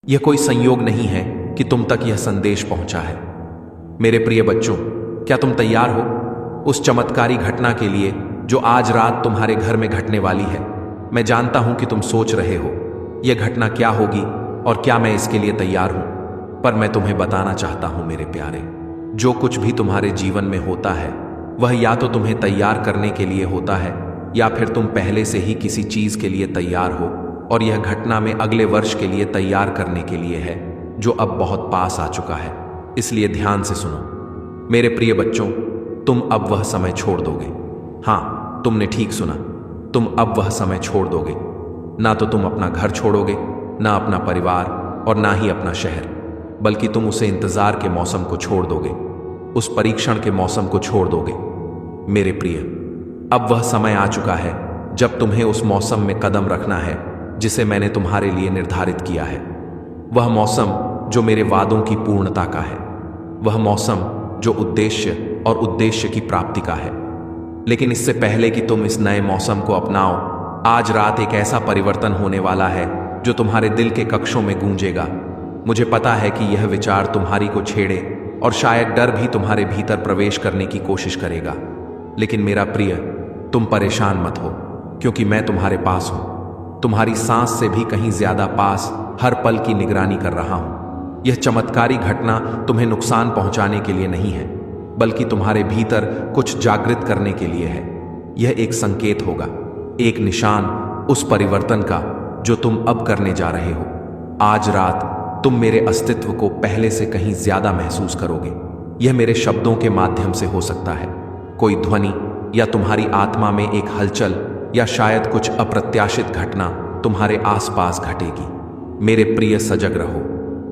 यह कोई संयोग नहीं है कि तुम तक यह संदेश पहुंचा है। मेरे प्रिय बच्चों, क्या तुम तैयार हो उस चमत्कारी घटना के लिए जो आज रात तुम्हारे घर में घटने वाली है? मैं जानता हूं कि तुम सोच रहे हो यह घटना क्या होगी और क्या मैं इसके लिए तैयार हूं, पर मैं तुम्हें बताना चाहता हूं मेरे प्यारे, जो कुछ भी तुम्हारे जीवन में होता है वह या तो तुम्हें तैयार करने के लिए होता है या फिर तुम पहले से ही किसी चीज के लिए तैयार हो और यह घटना में अगले वर्ष के लिए तैयार करने के लिए है जो अब बहुत पास आ चुका है। इसलिए ध्यान से सुनो मेरे प्रिय बच्चों, तुम अब वह समय छोड़ दोगे। हाँ, तुमने ठीक सुना, तुम अब वह समय छोड़ दोगे। ना तो तुम अपना घर छोड़ोगे, ना अपना परिवार और ना ही अपना शहर, बल्कि तुम उसे इंतजार के मौसम को छोड़ दोगे, उस परीक्षण के मौसम को छोड़ दोगे। मेरे प्रिय, अब वह समय आ चुका है जब तुम्हें उस मौसम में कदम रखना है जिसे मैंने तुम्हारे लिए निर्धारित किया है। वह मौसम जो मेरे वादों की पूर्णता का है, वह मौसम जो उद्देश्य और उद्देश्य की प्राप्ति का है। लेकिन इससे पहले कि तुम इस नए मौसम को अपनाओ, आज रात एक ऐसा परिवर्तन होने वाला है जो तुम्हारे दिल के कक्षों में गूंजेगा। मुझे पता है कि यह विचार तुम्हारी को छेड़े और शायद डर भी तुम्हारे भीतर प्रवेश करने की कोशिश करेगा। लेकिन मेरा प्रिय, तुम परेशान मत हो, क्योंकि मैं तुम्हारे पास हूं, तुम्हारी सांस से भी कहीं ज्यादा पास हर पल की निगरानी कर रहा हूं। यह चमत्कारी घटना तुम्हें नुकसान पहुंचाने के लिए नहीं है, बल्कि तुम्हारे भीतर कुछ जागृत करने के लिए है। यह एक संकेत होगा, एक निशान उस परिवर्तन का जो तुम अब करने जा रहे हो। आज रात तुम मेरे अस्तित्व को पहले से कहीं ज्यादा महसूस करोगे। यह मेरे शब्दों के माध्यम से हो सकता है, कोई ध्वनि या तुम्हारी आत्मा में एक हलचल या शायद कुछ अप्रत्याशित घटना तुम्हारे आसपास घटेगी। मेरे प्रिय, सजग रहो,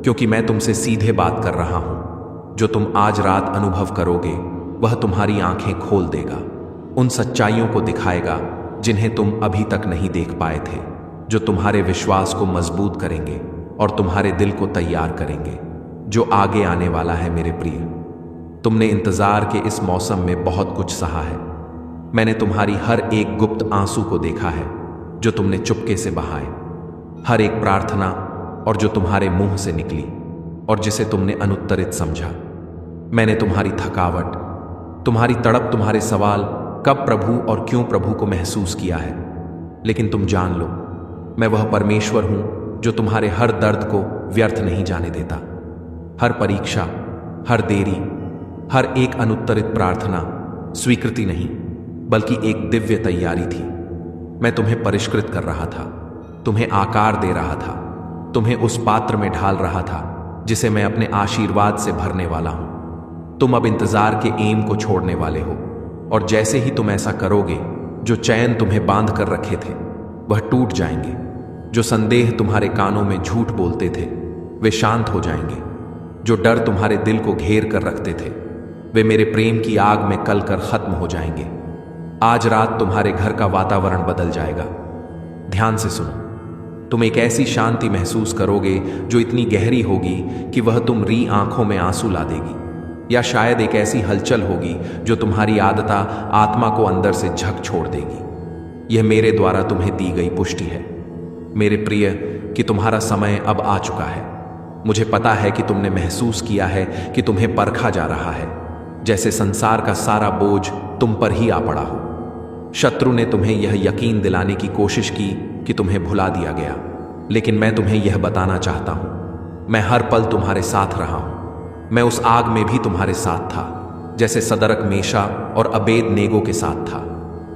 क्योंकि मैं तुमसे सीधे बात कर रहा हूं। जो तुम आज रात अनुभव करोगे वह तुम्हारी आंखें खोल देगा, उन सच्चाइयों को दिखाएगा जिन्हें तुम अभी तक नहीं देख पाए थे, जो तुम्हारे विश्वास को मजबूत करेंगे और तुम्हारे दिल को तैयार करेंगे जो आगे आने वाला है। मेरे प्रिय, तुमने इंतजार के इस मौसम में बहुत कुछ सहा है। मैंने तुम्हारी हर एक गुप्त आंसू को देखा है जो तुमने चुपके से बहाए, हर एक प्रार्थना और जो तुम्हारे मुंह से निकली और जिसे तुमने अनुत्तरित समझा। मैंने तुम्हारी थकावट, तुम्हारी तड़प, तुम्हारे सवाल कब प्रभु और क्यों प्रभु को महसूस किया है। लेकिन तुम जान लो, मैं वह परमेश्वर हूं जो तुम्हारे हर दर्द को व्यर्थ नहीं जाने देता। हर परीक्षा, हर देरी, हर एक अनुत्तरित प्रार्थना स्वीकृति नहीं, बल्कि एक दिव्य तैयारी थी। मैं तुम्हें परिष्कृत कर रहा था, तुम्हें आकार दे रहा था, तुम्हें उस पात्र में ढाल रहा था जिसे मैं अपने आशीर्वाद से भरने वाला हूं। तुम अब इंतजार के एम को छोड़ने वाले हो, और जैसे ही तुम ऐसा करोगे, जो चैन तुम्हें बांध कर रखे थे वह टूट जाएंगे। जो संदेह तुम्हारे कानों में झूठ बोलते थे वे शांत हो जाएंगे। जो डर तुम्हारे दिल को घेर कर रखते थे वे मेरे प्रेम की आग में कल कर खत्म हो जाएंगे। आज रात तुम्हारे घर का वातावरण बदल जाएगा। ध्यान से सुनो, तुम एक ऐसी शांति महसूस करोगे जो इतनी गहरी होगी कि वह तुम्हारी आंखों में आंसू ला देगी, या शायद एक ऐसी हलचल होगी जो तुम्हारी आदता आत्मा को अंदर से झक छोड़ देगी। यह मेरे द्वारा तुम्हें दी गई पुष्टि है मेरे प्रिय कि तुम्हारा समय अब आ चुका है। मुझे पता है कि तुमने महसूस किया है कि तुम्हें परखा जा रहा है, जैसे संसार का सारा बोझ तुम पर ही आ पड़ा हो। शत्रु ने तुम्हें यह यकीन दिलाने की कोशिश की कि तुम्हें भुला दिया गया, लेकिन मैं तुम्हें यह बताना चाहता हूं, मैं हर पल तुम्हारे साथ रहा हूं। मैं उस आग में भी तुम्हारे साथ था, जैसे सदरक मेशा और अबेद नेगो के साथ था।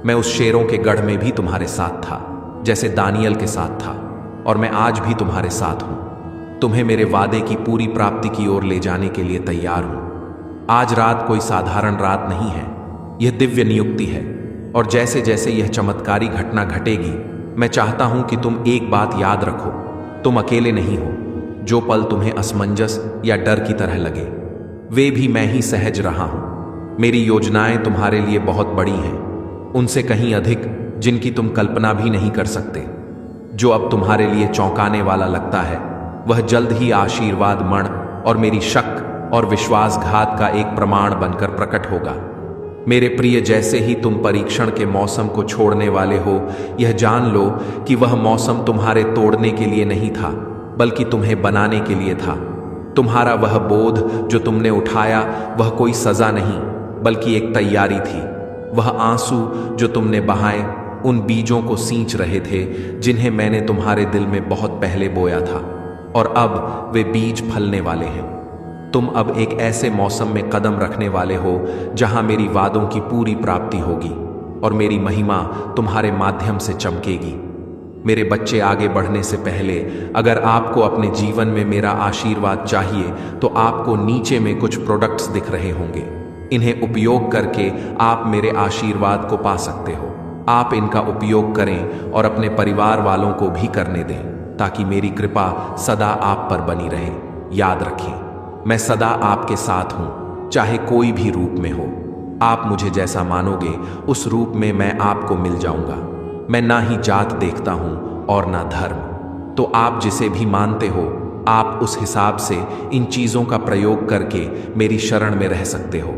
मैं उस शेरों के गढ़ में भी तुम्हारे साथ था, जैसे दानियल के साथ था, और मैं आज भी तुम्हारे साथ हूं, तुम्हें मेरे वादे की पूरी प्राप्ति की ओर ले जाने के लिए तैयार हूं। आज रात कोई साधारण रात नहीं है, यह दिव्य नियुक्ति है, और जैसे जैसे यह चमत्कारी घटना घटेगी, मैं चाहता हूं कि तुम एक बात याद रखो, तुम अकेले नहीं हो। जो पल तुम्हें असमंजस या डर की तरह लगे, वे भी मैं ही सहज रहा हूं। मेरी योजनाएं तुम्हारे लिए बहुत बड़ी हैं, उनसे कहीं अधिक जिनकी तुम कल्पना भी नहीं कर सकते। जो अब तुम्हारे लिए चौंकाने वाला लगता है वह जल्द ही आशीर्वाद मण और मेरी शक और विश्वासघात का एक प्रमाण बनकर प्रकट होगा। मेरे प्रिय, जैसे ही तुम परीक्षण के मौसम को छोड़ने वाले हो, यह जान लो कि वह मौसम तुम्हारे तोड़ने के लिए नहीं था, बल्कि तुम्हें बनाने के लिए था। तुम्हारा वह बोध जो तुमने उठाया वह कोई सजा नहीं, बल्कि एक तैयारी थी। वह आंसू जो तुमने बहाए उन बीजों को सींच रहे थे जिन्हें मैंने तुम्हारे दिल में बहुत पहले बोया था, और अब वे बीज फलने वाले हैं। तुम अब एक ऐसे मौसम में कदम रखने वाले हो जहां मेरी वादों की पूरी प्राप्ति होगी और मेरी महिमा तुम्हारे माध्यम से चमकेगी। मेरे बच्चे, आगे बढ़ने से पहले अगर आपको अपने जीवन में मेरा आशीर्वाद चाहिए तो आपको नीचे में कुछ प्रोडक्ट्स दिख रहे होंगे। इन्हें उपयोग करके आप मेरे आशीर्वाद को पा सकते हो। आप इनका उपयोग करें और अपने परिवार वालों को भी करने दें, ताकि मेरी कृपा सदा आप पर बनी रहे। याद रखें, मैं सदा आपके साथ हूं, चाहे कोई भी रूप में हो। आप मुझे जैसा मानोगे उस रूप में मैं आपको मिल जाऊंगा। मैं ना ही जात देखता हूं और ना धर्म, तो आप जिसे भी मानते हो आप उस हिसाब से इन चीजों का प्रयोग करके मेरी शरण में रह सकते हो।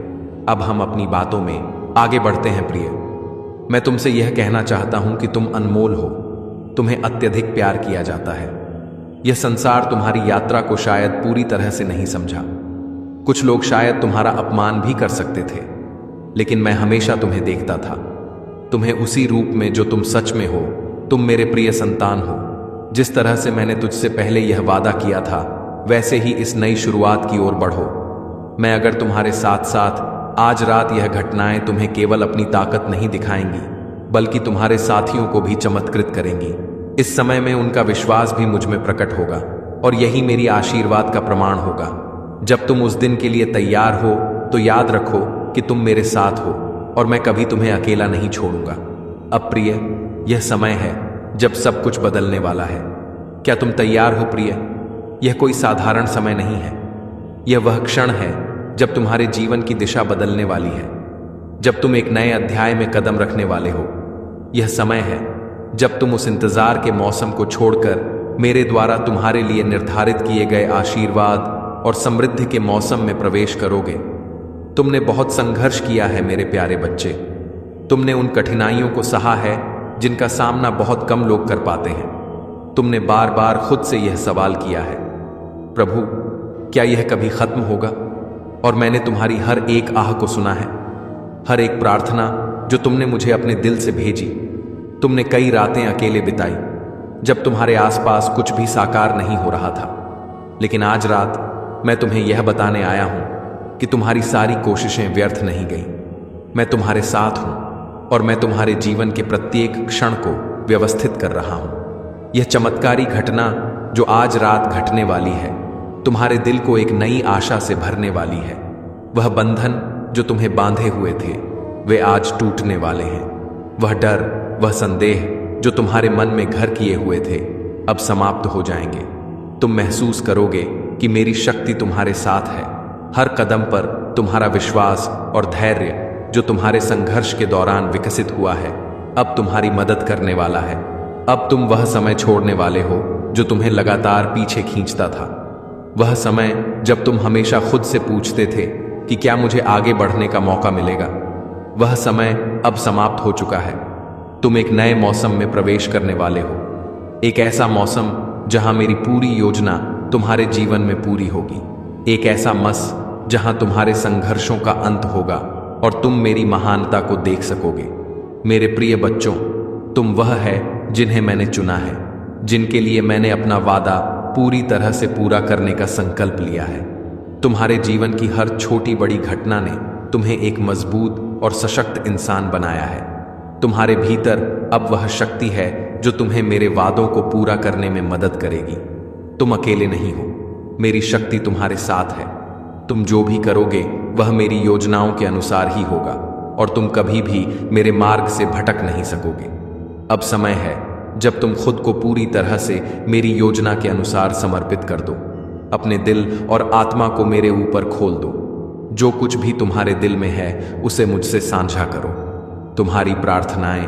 अब हम अपनी बातों में आगे बढ़ते हैं। प्रिय, मैं तुमसे यह कहना चाहता हूं कि तुम अनमोल हो। तुम्हें अत्यधिक प्यार किया जाता है। यह संसार तुम्हारी यात्रा को शायद पूरी तरह से नहीं समझा। कुछ लोग शायद तुम्हारा अपमान भी कर सकते थे, लेकिन मैं हमेशा तुम्हें देखता था, तुम्हें उसी रूप में जो तुम सच में हो। तुम मेरे प्रिय संतान हो। जिस तरह से मैंने तुझसे पहले यह वादा किया था, वैसे ही इस नई शुरुआत की ओर बढ़ो। मैं अगर तुम्हारे साथ साथ आज रात यह घटनाएं तुम्हें केवल अपनी ताकत नहीं दिखाएंगी, बल्कि तुम्हारे साथियों को भी चमत्कृत करेंगी। इस समय में उनका विश्वास भी मुझ में प्रकट होगा, और यही मेरी आशीर्वाद का प्रमाण होगा। जब तुम उस दिन के लिए तैयार हो तो याद रखो कि तुम मेरे साथ हो और मैं कभी तुम्हें अकेला नहीं छोड़ूंगा। अब प्रिय, यह समय है जब सब कुछ बदलने वाला है। क्या तुम तैयार हो प्रिय? यह कोई साधारण समय नहीं है। यह वह क्षण है जब तुम्हारे जीवन की दिशा बदलने वाली है, जब तुम एक नए अध्याय में कदम रखने वाले हो। यह समय है जब तुम उस इंतजार के मौसम को छोड़कर मेरे द्वारा तुम्हारे लिए निर्धारित किए गए आशीर्वाद और समृद्धि के मौसम में प्रवेश करोगे। तुमने बहुत संघर्ष किया है मेरे प्यारे बच्चे। तुमने उन कठिनाइयों को सहा है जिनका सामना बहुत कम लोग कर पाते हैं। तुमने बार बार खुद से यह सवाल किया है, प्रभु क्या यह कभी खत्म होगा? और मैंने तुम्हारी हर एक आह को सुना है, हर एक प्रार्थना जो तुमने मुझे अपने दिल से भेजी। तुमने कई रातें अकेले बिताई जब तुम्हारे आसपास कुछ भी साकार नहीं हो रहा था, लेकिन आज रात मैं तुम्हें यह बताने आया हूं कि तुम्हारी सारी कोशिशें व्यर्थ नहीं गई। मैं तुम्हारे साथ हूं और मैं तुम्हारे जीवन के प्रत्येक क्षण को व्यवस्थित कर रहा हूं। यह चमत्कारी घटना जो आज रात घटने वाली है, तुम्हारे दिल को एक नई आशा से भरने वाली है। वह बंधन जो तुम्हें बांधे हुए थे, वे आज टूटने वाले हैं। वह डर, वह संदेह जो तुम्हारे मन में घर किए हुए थे, अब समाप्त हो जाएंगे। तुम महसूस करोगे कि मेरी शक्ति तुम्हारे साथ है। हर कदम पर तुम्हारा विश्वास और धैर्य जो तुम्हारे संघर्ष के दौरान विकसित हुआ है, अब तुम्हारी मदद करने वाला है। अब तुम वह समय छोड़ने वाले हो जो तुम्हें लगातार पीछे खींचता था। वह समय जब तुम हमेशा खुद से पूछते थे कि क्या मुझे आगे बढ़ने का मौका मिलेगा। वह समय अब समाप्त हो चुका है। तुम एक नए मौसम में प्रवेश करने वाले हो, एक ऐसा मौसम जहां मेरी पूरी योजना तुम्हारे जीवन में पूरी होगी। एक ऐसा मस जहां तुम्हारे संघर्षों का अंत होगा और तुम मेरी महानता को देख सकोगे। मेरे प्रिय बच्चों, तुम वह है जिन्हें मैंने चुना है, जिनके लिए मैंने अपना वादा पूरी तरह से पूरा करने का संकल्प लिया है। तुम्हारे जीवन की हर छोटी बड़ी घटना ने तुम्हें एक मजबूत और सशक्त इंसान बनाया है। तुम्हारे भीतर अब वह शक्ति है जो तुम्हें मेरे वादों को पूरा करने में मदद करेगी। तुम अकेले नहीं हो, मेरी शक्ति तुम्हारे साथ है। तुम जो भी करोगे वह मेरी योजनाओं के अनुसार ही होगा और तुम कभी भी मेरे मार्ग से भटक नहीं सकोगे। अब समय है जब तुम खुद को पूरी तरह से मेरी योजना के अनुसार समर्पित कर दो। अपने दिल और आत्मा को मेरे ऊपर खोल दो। जो कुछ भी तुम्हारे दिल में है उसे मुझसे साझा करो। तुम्हारी प्रार्थनाएं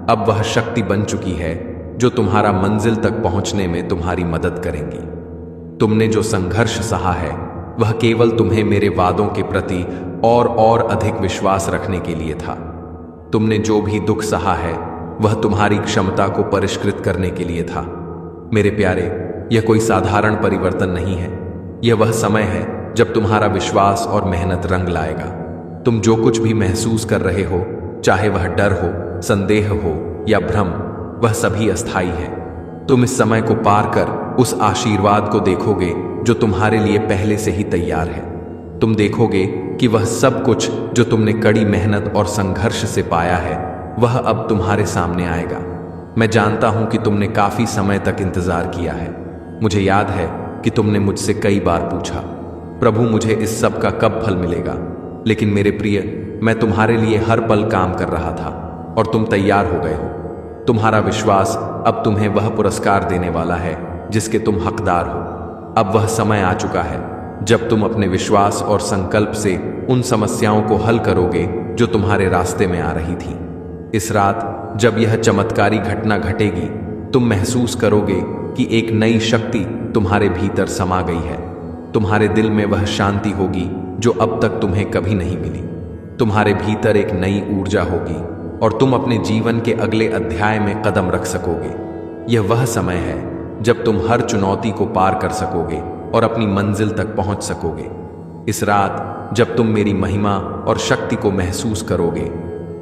अब वह शक्ति बन चुकी है जो तुम्हारा मंजिल तक पहुंचने में तुम्हारी मदद करेंगी। तुमने जो संघर्ष सहा है वह केवल तुम्हें मेरे वादों के प्रति और अधिक विश्वास रखने के लिए था। तुमने जो भी दुख सहा है वह तुम्हारी क्षमता को परिष्कृत करने के लिए था। मेरे प्यारे, यह कोई साधारण परिवर्तन नहीं है। यह वह समय है जब तुम्हारा विश्वास और मेहनत रंग लाएगा। तुम जो कुछ भी महसूस कर रहे हो, चाहे वह डर हो, संदेह हो या भ्रम, वह सभी अस्थायी है। तुम इस समय को पार कर उस आशीर्वाद को देखोगे जो तुम्हारे लिए पहले से ही तैयार है। तुम देखोगे कि वह सब कुछ जो तुमने कड़ी मेहनत और संघर्ष से पाया है, वह अब तुम्हारे सामने आएगा। मैं जानता हूं कि तुमने काफी समय तक इंतजार किया है। मुझे याद है कि तुमने मुझसे कई बार पूछा, प्रभु मुझे इस सब का कब फल मिलेगा। लेकिन मेरे प्रिय, मैं तुम्हारे लिए हर पल काम कर रहा था और तुम तैयार हो गए हो। तुम्हारा विश्वास अब तुम्हें वह पुरस्कार देने वाला है जिसके तुम हकदार हो। अब वह समय आ चुका है जब तुम अपने विश्वास और संकल्प से उन समस्याओं को हल करोगे जो तुम्हारे रास्ते में आ रही थी। इस रात जब यह चमत्कारी घटना घटेगी, तुम महसूस करोगे कि एक नई शक्ति तुम्हारे भीतर समा गई है। तुम्हारे दिल में वह शांति होगी जो अब तक तुम्हें कभी नहीं मिली। तुम्हारे भीतर एक नई ऊर्जा होगी और तुम अपने जीवन के अगले अध्याय में कदम रख सकोगे। यह वह समय है जब तुम हर चुनौती को पार कर सकोगे और अपनी मंजिल तक पहुंच सकोगे। इस रात जब तुम मेरी महिमा और शक्ति को महसूस करोगे,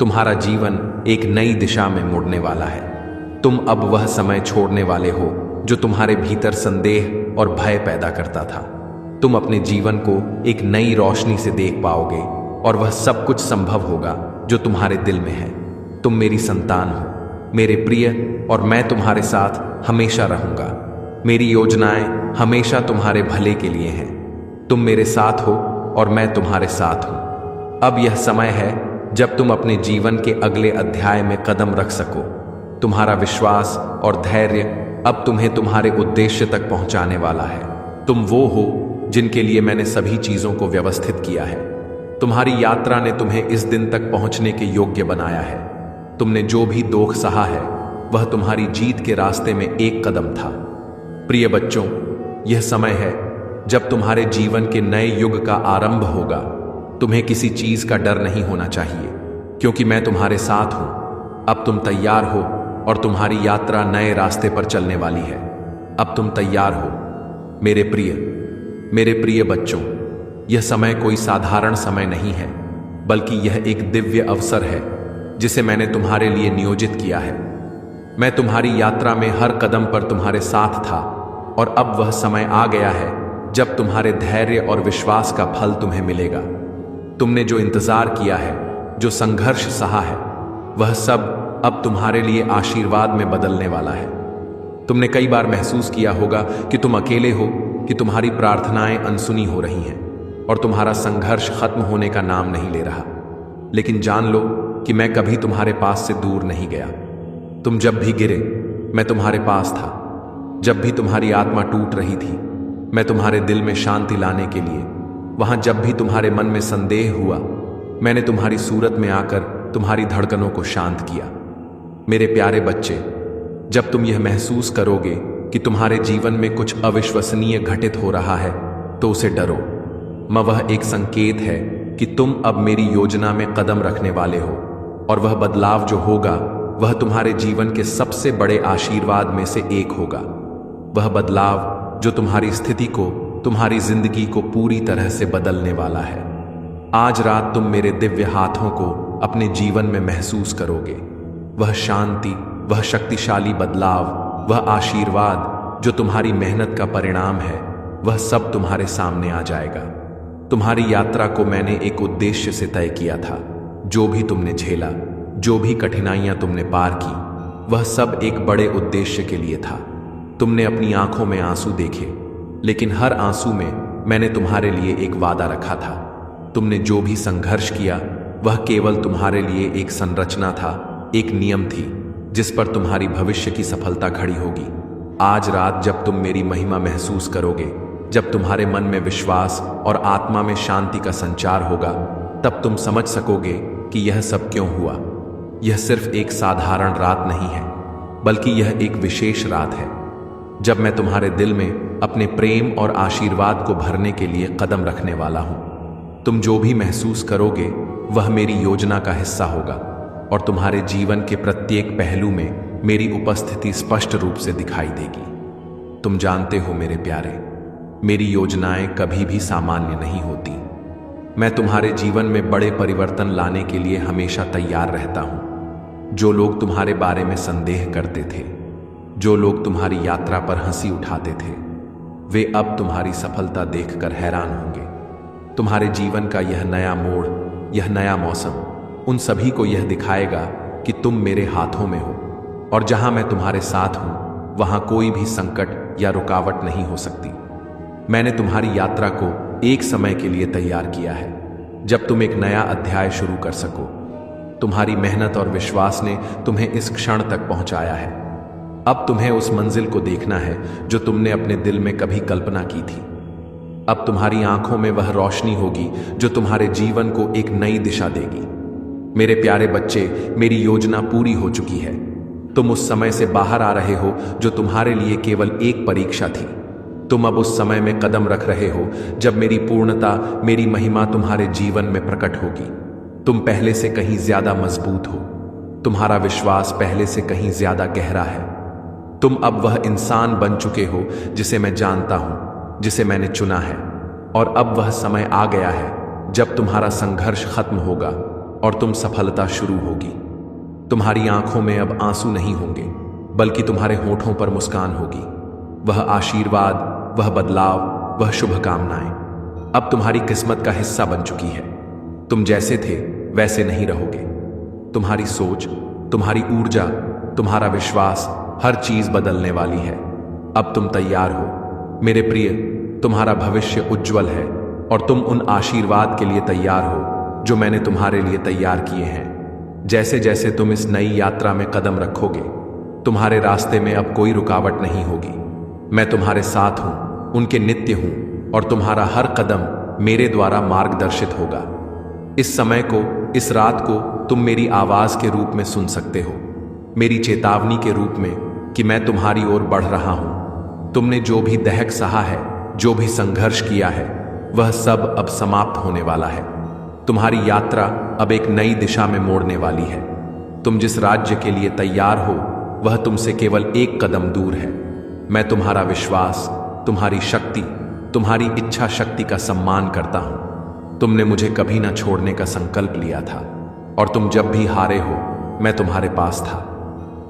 तुम्हारा जीवन एक नई दिशा में मुड़ने वाला है। तुम अब वह समय छोड़ने वाले हो जो तुम्हारे भीतर संदेह और भय पैदा करता था। तुम अपने जीवन को एक नई रोशनी से देख पाओगे और वह सब कुछ संभव होगा जो तुम्हारे दिल में है। तुम मेरी संतान हो, मेरे प्रिय, और मैं तुम्हारे साथ हमेशा रहूंगा। मेरी योजनाएं हमेशा तुम्हारे भले के लिए हैं। तुम मेरे साथ हो और मैं तुम्हारे साथ हूं। अब यह समय है जब तुम अपने जीवन के अगले अध्याय में कदम रख सको। तुम्हारा विश्वास और धैर्य अब तुम्हें तुम्हारे उद्देश्य तक पहुंचाने वाला है। तुम वो हो जिनके लिए मैंने सभी चीजों को व्यवस्थित किया है। तुम्हारी यात्रा ने तुम्हें इस दिन तक पहुंचने के योग्य बनाया है। तुमने जो भी दोख सहा है, वह तुम्हारी जीत के रास्ते में एक कदम था। प्रिय बच्चों, यह समय है जब तुम्हारे जीवन के नए युग का आरंभ होगा। तुम्हें किसी चीज का डर नहीं होना चाहिए, क्योंकि मैं तुम्हारे साथ हूं। अब तुम तैयार हो और तुम्हारी यात्रा नए रास्ते पर चलने वाली है। अब तुम तैयार हो मेरे प्रिय बच्चों। यह समय कोई साधारण समय नहीं है, बल्कि यह एक दिव्य अवसर है जिसे मैंने तुम्हारे लिए नियोजित किया है। मैं तुम्हारी यात्रा में हर कदम पर तुम्हारे साथ था और अब वह समय आ गया है जब तुम्हारे धैर्य और विश्वास का फल तुम्हें मिलेगा। तुमने जो इंतजार किया है, जो संघर्ष सहा है, वह सब अब तुम्हारे लिए आशीर्वाद में बदलने वाला है। तुमने कई बार महसूस किया होगा कि तुम अकेले हो, कि तुम्हारी प्रार्थनाएं अनसुनी हो रही हैं और तुम्हारा संघर्ष खत्म होने का नाम नहीं ले रहा। लेकिन जान लो कि मैं कभी तुम्हारे पास से दूर नहीं गया। तुम जब भी गिरे, मैं तुम्हारे पास था। जब भी तुम्हारी आत्मा टूट रही थी, मैं तुम्हारे दिल में शांति लाने के लिए वहां जब भी तुम्हारे मन में संदेह हुआ, मैंने तुम्हारी सूरत में आकर तुम्हारी धड़कनों को शांत किया। मेरे प्यारे बच्चे, जब तुम यह महसूस करोगे कि तुम्हारे जीवन में कुछ अविश्वसनीय घटित हो रहा है, तो उसे डरो। वह एक संकेत है कि तुम अब मेरी योजना में कदम रखने वाले हो, और वह बदलाव जो होगा वह तुम्हारे जीवन के सबसे बड़े आशीर्वाद में से एक होगा। वह बदलाव जो तुम्हारी स्थिति को, तुम्हारी जिंदगी को पूरी तरह से बदलने वाला है। आज रात तुम मेरे दिव्य हाथों को अपने जीवन में महसूस करोगे। वह शांति, वह शक्तिशाली बदलाव, वह आशीर्वाद जो तुम्हारी मेहनत का परिणाम है, वह सब तुम्हारे सामने आ जाएगा। तुम्हारी यात्रा को मैंने एक उद्देश्य से तय किया था। जो भी तुमने झेला, जो भी कठिनाइयां तुमने पार की, वह सब एक बड़े उद्देश्य के लिए था। तुमने अपनी आंखों में आंसू देखे, लेकिन हर आंसू में मैंने तुम्हारे लिए एक वादा रखा था। तुमने जो भी संघर्ष किया, वह केवल तुम्हारे लिए एक संरचना था, एक नियम थी जिस पर तुम्हारी भविष्य की सफलता खड़ी होगी। आज रात जब तुम मेरी महिमा महसूस करोगे, जब तुम्हारे मन में विश्वास और आत्मा में शांति का संचार होगा, तब तुम समझ सकोगे कि यह सब क्यों हुआ। यह सिर्फ एक साधारण रात नहीं है, बल्कि यह एक विशेष रात है जब मैं तुम्हारे दिल में अपने प्रेम और आशीर्वाद को भरने के लिए कदम रखने वाला हूं। तुम जो भी महसूस करोगे वह मेरी योजना का हिस्सा होगा, और तुम्हारे जीवन के प्रत्येक पहलू में मेरी उपस्थिति स्पष्ट रूप से दिखाई देगी। तुम जानते हो मेरे प्यारे, मेरी योजनाएं कभी भी सामान्य नहीं होती। मैं तुम्हारे जीवन में बड़े परिवर्तन लाने के लिए हमेशा तैयार रहता हूं। जो लोग तुम्हारे बारे में संदेह करते थे, जो लोग तुम्हारी यात्रा पर हंसी उठाते थे, वे अब तुम्हारी सफलता देखकर हैरान होंगे। तुम्हारे जीवन का यह नया मोड़, यह नया मौसम उन सभी को यह दिखाएगा कि तुम मेरे हाथों में हो, और जहां मैं तुम्हारे साथ हूं वहां कोई भी संकट या रुकावट नहीं हो सकती। मैंने तुम्हारी यात्रा को एक समय के लिए तैयार किया है, जब तुम एक नया अध्याय शुरू कर सको। तुम्हारी मेहनत और विश्वास ने तुम्हें इस क्षण तक पहुंचाया है। अब तुम्हें उस मंजिल को देखना है जो तुमने अपने दिल में कभी कल्पना की थी। अब तुम्हारी आंखों में वह रोशनी होगी जो तुम्हारे जीवन को एक नई दिशा देगी। मेरे प्यारे बच्चे, मेरी योजना पूरी हो चुकी है। तुम उस समय से बाहर आ रहे हो जो तुम्हारे लिए केवल एक परीक्षा थी। तुम अब उस समय में कदम रख रहे हो जब मेरी पूर्णता, मेरी महिमा तुम्हारे जीवन में प्रकट होगी। तुम पहले से कहीं ज्यादा मजबूत हो। तुम्हारा विश्वास पहले से कहीं ज्यादा गहरा है। तुम अब वह इंसान बन चुके हो जिसे मैं जानता हूं, जिसे मैंने चुना है। और अब वह समय आ गया है जब तुम्हारा संघर्ष खत्म होगा और तुम सफलता शुरू होगी। तुम्हारी आंखों में अब आंसू नहीं होंगे, बल्कि तुम्हारे होठों पर मुस्कान होगी। वह आशीर्वाद, वह बदलाव, वह शुभकामनाएं अब तुम्हारी किस्मत का हिस्सा बन चुकी है। तुम जैसे थे वैसे नहीं रहोगे। तुम्हारी सोच, तुम्हारी ऊर्जा, तुम्हारा विश्वास, हर चीज बदलने वाली है। अब तुम तैयार हो मेरे प्रिय। तुम्हारा भविष्य उज्जवल है और तुम उन आशीर्वाद के लिए तैयार हो जो मैंने तुम्हारे लिए तैयार किए हैं। जैसे जैसे तुम इस नई यात्रा में कदम रखोगे, तुम्हारे रास्ते में अब कोई रुकावट नहीं होगी। मैं तुम्हारे साथ हूं, उनके नित्य हूं, और तुम्हारा हर कदम मेरे द्वारा मार्गदर्शित होगा। इस समय को, इस रात को तुम मेरी आवाज के रूप में सुन सकते हो, मेरी चेतावनी के रूप में कि मैं तुम्हारी ओर बढ़ रहा हूं। तुमने जो भी दहक सहा है, जो भी संघर्ष किया है, वह सब अब समाप्त होने वाला है। तुम्हारी यात्रा अब एक नई दिशा में मोड़ने वाली है। तुम जिस राज्य के लिए तैयार हो वह तुमसे केवल एक कदम दूर है। मैं तुम्हारा विश्वास, तुम्हारी शक्ति, तुम्हारी इच्छा शक्ति का सम्मान करता हूं। तुमने मुझे कभी ना छोड़ने का संकल्प लिया था, और तुम जब भी हारे हो मैं तुम्हारे पास था।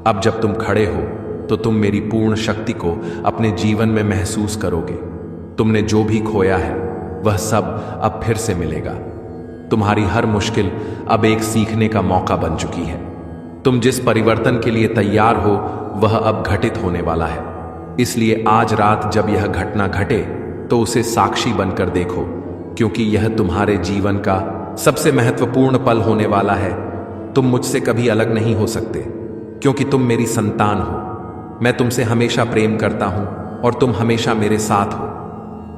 अब जब तुम खड़े हो तो तुम मेरी पूर्ण शक्ति को अपने जीवन में महसूस करोगे। तुमने जो भी खोया है वह सब अब फिर से मिलेगा। तुम्हारी हर मुश्किल अब एक सीखने का मौका बन चुकी है। तुम जिस परिवर्तन के लिए तैयार हो वह अब घटित होने वाला है। इसलिए आज रात जब यह घटना घटे तो उसे साक्षी बनकर देखो, क्योंकि यह तुम्हारे जीवन का सबसे महत्वपूर्ण पल होने वाला है। तुम मुझसे कभी अलग नहीं हो सकते, क्योंकि तुम मेरी संतान हो। मैं तुमसे हमेशा प्रेम करता हूं और तुम हमेशा मेरे साथ हो।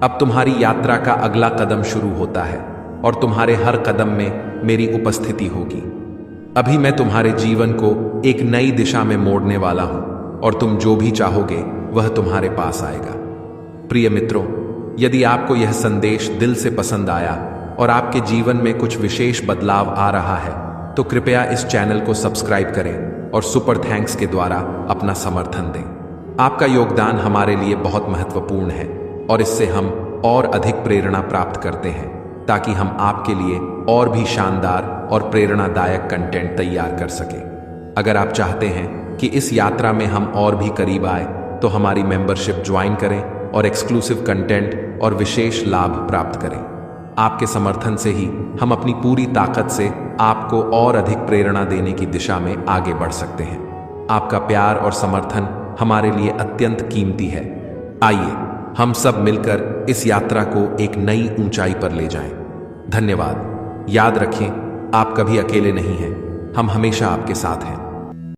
अब तुम्हारी यात्रा का अगला कदम शुरू होता है और तुम्हारे हर कदम में मेरी उपस्थिति होगी। अभी मैं तुम्हारे जीवन को एक नई दिशा में मोड़ने वाला हूं और तुम जो भी चाहोगे वह तुम्हारे पास आएगा। प्रिय मित्रों, यदि आपको यह संदेश दिल से पसंद आया और आपके जीवन में कुछ विशेष बदलाव आ रहा है तो कृपया इस चैनल को सब्सक्राइब करें और सुपर थैंक्स के द्वारा अपना समर्थन दें। आपका योगदान हमारे लिए बहुत महत्वपूर्ण है और इससे हम और अधिक प्रेरणा प्राप्त करते हैं, ताकि हम आपके लिए और भी शानदार और प्रेरणादायक कंटेंट तैयार कर सकें। अगर आप चाहते हैं कि इस यात्रा में हम और भी करीब आए तो हमारी मेंबरशिप ज्वाइन करें और एक्सक्लूसिव कंटेंट और विशेष लाभ प्राप्त करें। आपके समर्थन से ही हम अपनी पूरी ताकत से आपको और अधिक प्रेरणा देने की दिशा में आगे बढ़ सकते हैं। आपका प्यार और समर्थन हमारे लिए अत्यंत कीमती है। आइए हम सब मिलकर इस यात्रा को एक नई ऊंचाई पर ले जाएं। धन्यवाद। याद रखें, आप कभी अकेले नहीं हैं, हम हमेशा आपके साथ हैं।